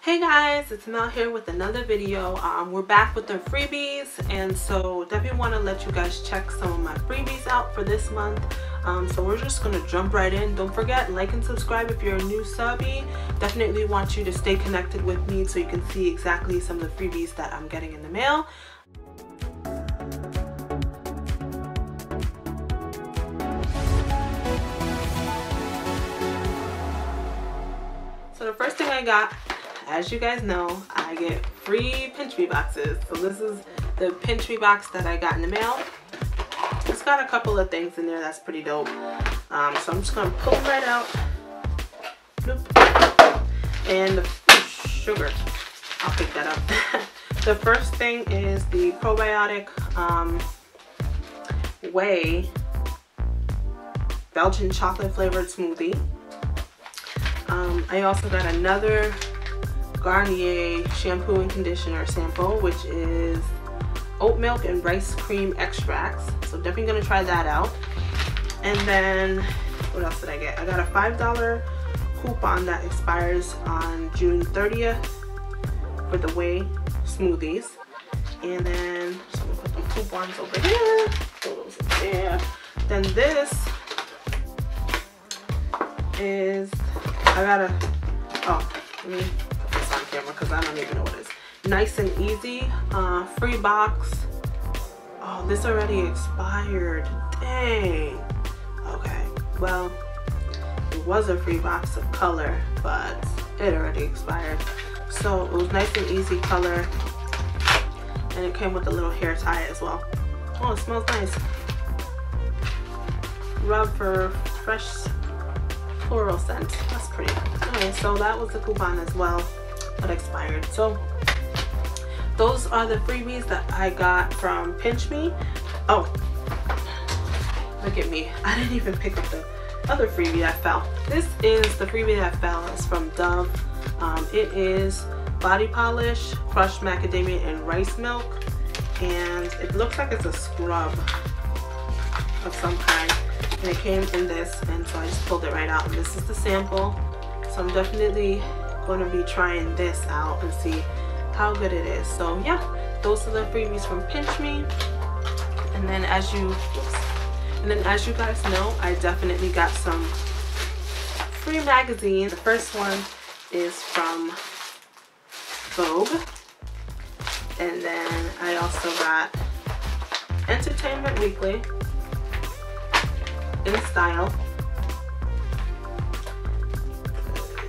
Hey guys, it's Mel here with another video. We're back with the freebies, and so definitely want to let you guys check some of my freebies out for this month. So we're just gonna jump right in. Don't forget, like and subscribe if you're a new subby. Definitely want you to stay connected with me so you can see exactly some of the freebies that I'm getting in the mail. So the first thing I got, as you guys know, I get free pinch me boxes. So this is the pinch me box that I got in the mail. It's got a couple of things in there that's pretty dope. So I'm just gonna pull them right out. Bloop. And the sugar, I'll pick that up. The first thing is the probiotic whey Belgian chocolate flavored smoothie. I also got another Garnier shampoo and conditioner sample, which is oat milk and rice cream extracts. So definitely gonna try that out. And then what else did I get? I got a $5 coupon that expires on June 30th for the whey smoothies. And then so I'm gonna put the coupons over here, throw those in there. Then this is let me put this on camera because I don't even know what it is. Nice and Easy free box. Oh, this already expired. Dang. Okay, well, it was a free box of color, but it already expired. So it was Nice and Easy color, and it came with a little hair tie as well. Oh, it smells nice. Rub for fresh floral scent. That's pretty. Okay, so that was the coupon as well, but expired. So those are the freebies that I got from Pinch Me. Oh, look at me, I didn't even pick up the other freebie that fell. This is the freebie that fell. It's from Dove. It is body polish, crushed macadamia and rice milk, and it looks like it's a scrub of some kind. And it came in this, and so I just pulled it right out, and this is the sample. So I'm definitely going to be trying this out and see how good it is. So yeah, those are the freebies from Pinch Me. And then as you guys know, I definitely got some free magazines. The first one is from Vogue, and then I also got Entertainment Weekly, In Style,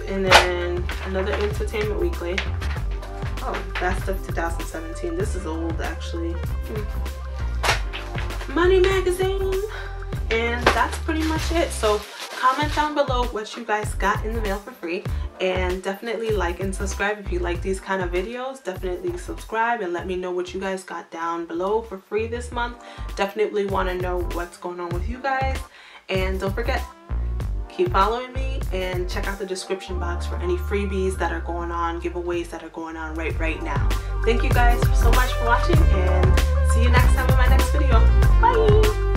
and then another Entertainment Weekly. Oh, Best of 2017. This is old actually. Money Magazine. And that's pretty much it. So comment down below what you guys got in the mail for free, and definitely like and subscribe if you like these kind of videos. Definitely subscribe and let me know what you guys got down below for free this month. Definitely want to know what's going on with you guys. And don't forget, keep following me and check out the description box for any freebies that are going on, giveaways that are going on right now. Thank you guys so much for watching, and see you next time in my next video. Bye!